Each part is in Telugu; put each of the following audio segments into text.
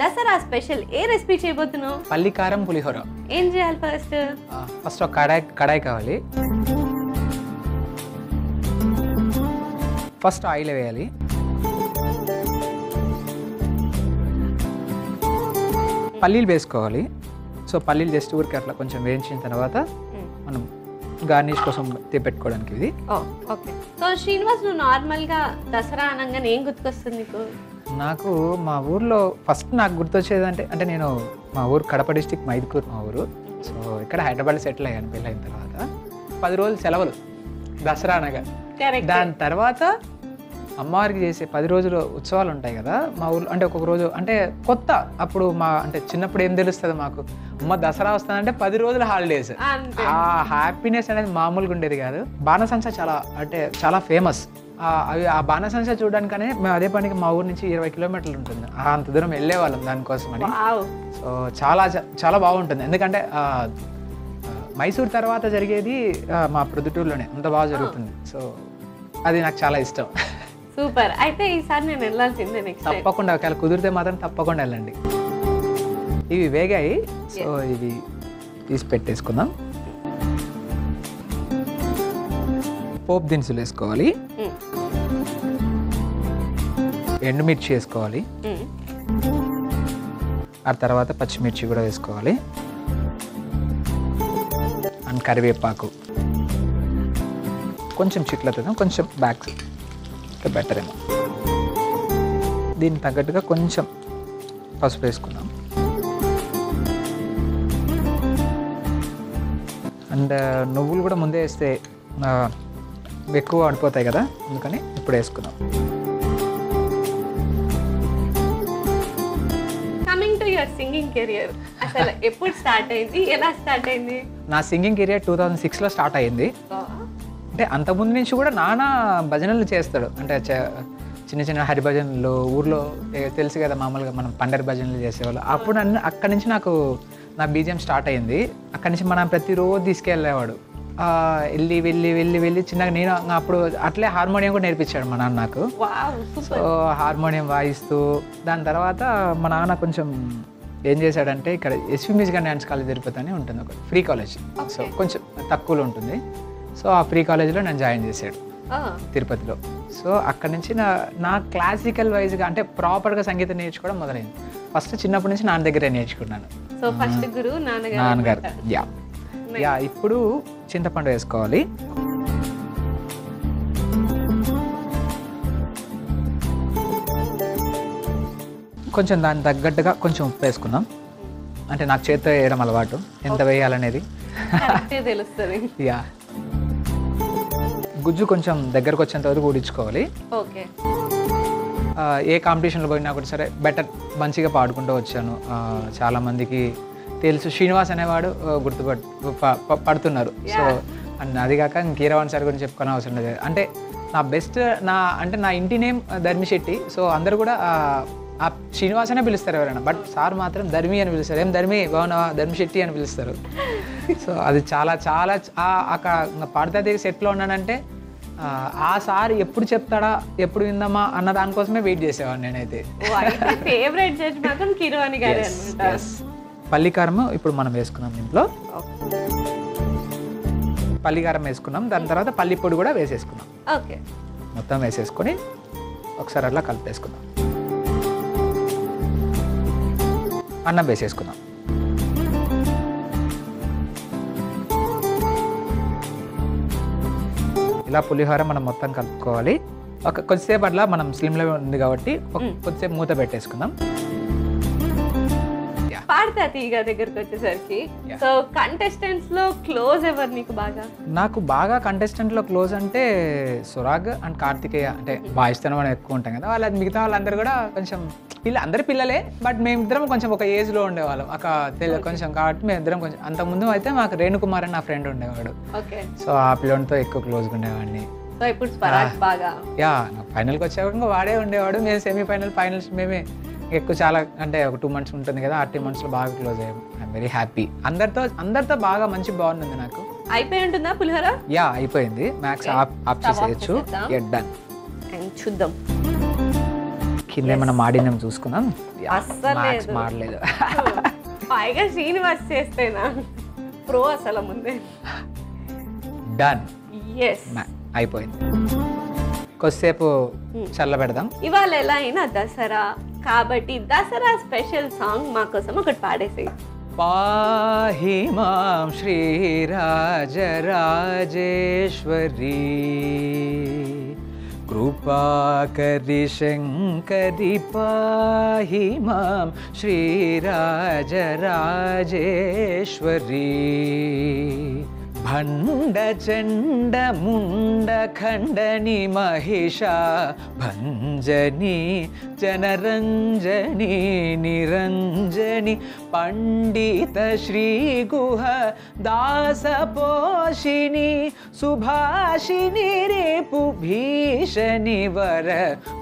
దసరా స్పెషల్ ఏ రెసిపీ చేయబోతున్నావు? పల్లి కారం పులిహోర. ఏం చేయాలి ఫస్ట్? ఫస్ట్ ఒక కడాయి కావాలి. ఫస్ట్ ఆయిల్ వేయాలి. పల్లీలు వేసుకోవాలి. సో పల్లీలు జస్ట్ ఊరికి అట్లా కొంచెం వేయించిన తర్వాత మనం గార్నిష్ కోసం పెట్టుకోవడానికి ఇది. ఓకే. సో శ్రీనివాస్, నువ్వు నార్మల్గా దసరా అనగానే ఏం గుర్తుకొస్తుంది నీకు? నాకు మా ఊర్లో ఫస్ట్ నాకు గుర్తొచ్చేది అంటే నేను మా ఊరు కడప డిస్టిక్ మైదుకూరు మా ఊరు. సో ఇక్కడ హైదరాబాద్ సెటిల్ అయ్యాను పెళ్ళైన తర్వాత. 10 రోజులు సెలవులు దసరా అనగా. దాని తర్వాత అమ్మవారికి చేసే 10 రోజులు ఉత్సవాలు ఉంటాయి కదా మా ఊర్లో. అంటే ఒక్కొక్క రోజు అంటే కొత్త. అప్పుడు అంటే చిన్నప్పుడు ఏం తెలుస్తుంది మాకు, అమ్మ దసరా వస్తుందంటే 10 రోజుల హాలిడేస్. ఆ హ్యాపీనెస్ అనేది మామూలుగా ఉండేది కాదు. బాణసంచ చాలా ఫేమస్. ఆ బాణసంచ చూడడానికనే మేము అదే పనికి మా ఊరు నుంచి 20 కిలోమీటర్లు ఉంటుంది. అంత దూరం వెళ్ళేవాళ్ళం దానికోసం అని. సో చాలా బాగుంటుంది. ఎందుకంటే మైసూర్ తర్వాత జరిగేది మా ప్రొద్దుటూరులోనే, అంత బాగా జరుగుతుంది. సో అది నాకు చాలా ఇష్టం. సూపర్. అయితే ఈసారి నేను వెళ్ళాల్సిందే నెక్స్ట్. తప్పకుండా, ఒకవేళ కుదిరితే మాత్రం తప్పకుండా వెళ్ళండి. ఇవి వేగాయి. సో ఇవి తీసి పెట్టేసుకుందాం. పోపు దినుసులు వేసుకోవాలి. ఎండుమిర్చి వేసుకోవాలి. ఆ తర్వాత పచ్చిమిర్చి కూడా వేసుకోవాలి. అండ్ కరివేపాకు కొంచెం చిట్లతో, కొంచెం బ్యాక్ బెటర్ ఏమో. దీనికి తగ్గట్టుగా కొంచెం పసుపు వేసుకుందాం. అండ్ నువ్వులు కూడా ముందే వేస్తే ఎక్కువ ఆడిపోతాయి కదా, అందుకని ఇప్పుడు వేసుకుందాం. Coming to your singing career, అసలు ఎప్పుడు స్టార్ట్ అయింది, ఎలా స్టార్ట్ అయింది? నా సింగింగ్ కెరియర్ 2006లో స్టార్ట్ అయ్యింది. అంటే అంతకుముందు నుంచి కూడా నాన్న భజనలు చేస్తాడు. అంటే చిన్న చిన్న హరిభజనలు ఊర్లో తెలుసు కదా, మామూలుగా మనం పండరి భజనలు చేసేవాళ్ళు. అప్పుడు అక్కడి నుంచి నాకు నా బీజిఎం స్టార్ట్ అయింది. అక్కడి నుంచి మనం ప్రతిరోజు తీసుకెళ్ళేవాడు. వెళ్ళి వెళ్ళి వెళ్ళి వెళ్ళి చిన్నగా నేను అప్పుడు అట్లే హార్మోనియం కూడా నేర్పించాడు మా నాన్న నాకు. సో హార్మోనియం వాయిస్తూ దాని తర్వాత మా నాన్న కొంచెం ఏం చేశాడంటే, ఇక్కడ SV music and dance college Tirupati అని ఉంటుంది, ఒక ఫ్రీ కాలేజ్. సో కొంచెం తక్కువలో ఉంటుంది. సో ఆ ఫ్రీ కాలేజ్లో నన్ను జాయిన్ చేశాడు తిరుపతిలో. సో అక్కడి నుంచి నా క్లాసికల్ వైజ్గా అంటే ప్రాపర్గా సంగీతం నేర్చుకోవడం మొదలైంది. ఫస్ట్ చిన్నప్పటి నుంచి నాన్న దగ్గరే నేర్చుకున్నాను. సో ఫస్ట్ గురువు నాన్నగారు. యా ఇప్పుడు చింతపండు వేసుకోవాలి. కొంచెం దానికి తగ్గట్టుగా కొంచెం ఉప్పు వేసుకుందాం. అంటే నాకు చేతితో వేయడం అలవాటు, ఎంత వేయాలనేది తెలుస్తుంది. యా గుజ్జు కొంచెం దగ్గరకు వచ్చేంత వరకు ఊడించుకోవాలి. ఓకే. ఏ కాంపిటీషన్లో పోయినా కూడా సరే బెటర్ మంచిగా పాడుకుంటూ వచ్చాను. చాలామందికి తెలుసు శ్రీనివాస్ అనేవాడు పడుతున్నారు. సో అండ్ అది కాక కీరవాణి సార్ గురించి చెప్పుకునే అవసరం లేదు. అంటే నా బెస్ట్ నా ఇంటి నేమ్ ధర్మిశెట్టి. సో అందరూ కూడా ఆ శ్రీనివాస్ అనే పిలుస్తారు ఎవరైనా, బట్ సార్ మాత్రం ధర్మి అని పిలుస్తారు. ఏం ధర్మి బాగున్నావా, ధర్మిశెట్టి అని పిలుస్తారు. సో అది చాలా చాలా అక్కడ పాడతా దగ్గర సెట్లో ఉన్నానంటే ఆ సార్ ఎప్పుడు చెప్తాడా, ఎప్పుడు విందామా అన్న దానికోసమే వెయిట్ చేసేవాడిని నేనైతే. ఫేవరెట్ జడ్జ్ మాత్రం కీరవాణి గారే అన్నమాట. పల్లికారం ఇప్పుడు మనం వేసుకున్నాం. దీంట్లో పల్లికారం వేసుకున్నాం. దాని తర్వాత పల్లి పొడి కూడా వేసేసుకున్నాం. ఓకే. మొత్తం వేసేసుకొని ఒకసారి అట్లా కలిపేసుకుందాం. అన్నం వేసేసుకుందాం. ఇలా పులిహోర మనం మొత్తం కలుపుకోవాలి. కొద్దిసేపు అట్లా మనం స్లిమ్లో ఉంది కాబట్టి కొద్దిసేపు మూత పెట్టేసుకుందాం. పాడతా తీగ దగ్గరకు వచ్చేసరికి, సో కంటెస్టెంట్స్ లో క్లోజ్ ఎవరు నీకు బాగా? నాకు బాగా కంటెస్టెంట్ లో క్లోజ్ అంటే సురాగ్ అండ్ కార్తికేయ. అంటే బాయిస్తనం మనం ఎక్కువ ఉంటాం కదా, మిగతా వాళ్ళందరూ కూడా కొంచెం అందరు పిల్లలే, బట్ మేమిద్దరం కొంచెం ఒక ఏజ్ లో ఉండేవాళ్ళం కొంచెం. కాబట్టి మేమిద్దరం కొంచెం అంతకుముందు అయితే మాకు రేణుకుమార్ అని నా ఫ్రెండ్ ఉండేవాడు. సో ఆ పిల్లలతో ఎక్కువ క్లోజ్గా ఉండేవాడిని. యా ఫైనల్కి వచ్చేవాడు వాడే ఉండేవాడు. మేము సెమీఫైనల్ ఫైనల్స్ మేమే ఎక్కువ చాలా అంటే ఒక 2 months ఉంటుంది కదా, ఆ 2 monthsలో బాగా క్లోజ్ అయ్యాము. I'm very happy. అందరితో బాగా మంచి బాగుంది నాకు. అయిపోయి ఉంటుందా పులిహోర? యా అయిపోయింది. మ్యాక్స్ ఆఫ్ చేసేయచ్చు. డన్. చూద్దాం. కింద మనం మాడినాం చూసుకున్నాం. అస్సలు మ్యాక్స్ లేదు. మాడలేదు. పైగా శ్రీనివాస్ చేస్తేనా ప్రో అసలు ముందే. డన్, ఎస్, అయిపోయింది. కొద్దిసేపు చల్లబెడదాం. ఇవాళ ఎలా అయినా దసరా కాబట్టి దసరా స్పెషల్ సాంగ్ మా కోసం ఒకటి పాడేసి. పాహి మాం శ్రీరాజరాజేశ్వరీ కృపాకరి శంకరి పాహి మాం శ్రీరాజరాజేశ్వరీ భండ చండ ముండ ఖండని మహిషా భంజని జనరంజని నిరంజని పండిత శ్రీ గుహ దాస పోషిణి సుభాషిణి రేపు భీషణి వర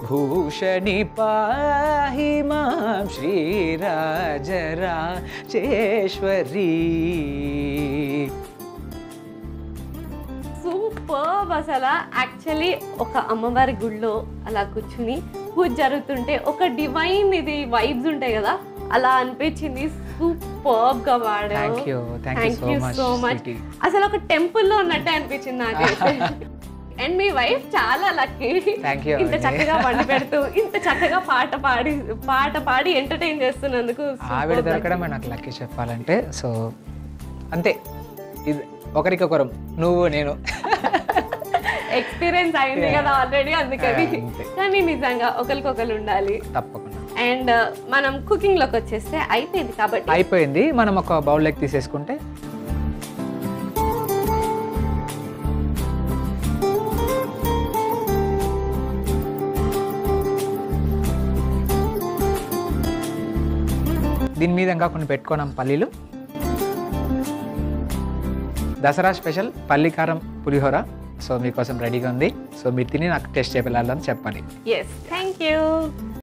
భూషణి పాహి మాం శ్రీరాజరాజేశ్వరీ. సూపర్ అసలు. యాక్చువల్లీ ఒక అమ్మవారి గుడిలో అలా కూర్చుని పూజ జరుగుతుంటే ఒక డివైన్ ఇది వైబ్స్ ఉంటాయి కదా, అలా అనిపించింది. సూపర్ గా వాడావు. Thank you so much. అసలు ఒక టెంపుల్లో ఉన్నట్టే అనిపించింది నాకైతే. అండ్ మీ వైఫ్ చాలా లక్కీ. ఇంత చక్కగా వండి పెడుతూ ఇంత చక్కగా పాట పాడి ఎంటర్టైన్ చేస్తున్నందుకు. ఆవిడ దొరకడం నాకు లక్కీ చెప్పాలంటే. సో అంతే, ఇది ఒకరికొకరం, నువ్వు నేను. ఎక్స్పీరియన్స్ అయింది కదా ఆల్రెడీ, అందుకని. కానీ నిజంగా ఒకరికొకరు ఉండాలి తప్పకుండా. అండ్ మనం కుకింగ్ లోకి వచ్చేస్తే అయిపోయింది కాబట్టి. అయిపోయింది. మనం ఒక బౌల్లోకి తీసేసుకుంటే దీని మీద ఇంకా కొన్ని పెట్టుకున్నాం పల్లీలు. దసరా స్పెషల్ పల్లి కారం పులిహోర సో మీకోసం రెడీగా ఉంది. సో మీరు తిని నాకు టేస్ట్ చేయాలని చెప్పాలి. Yes, thank you.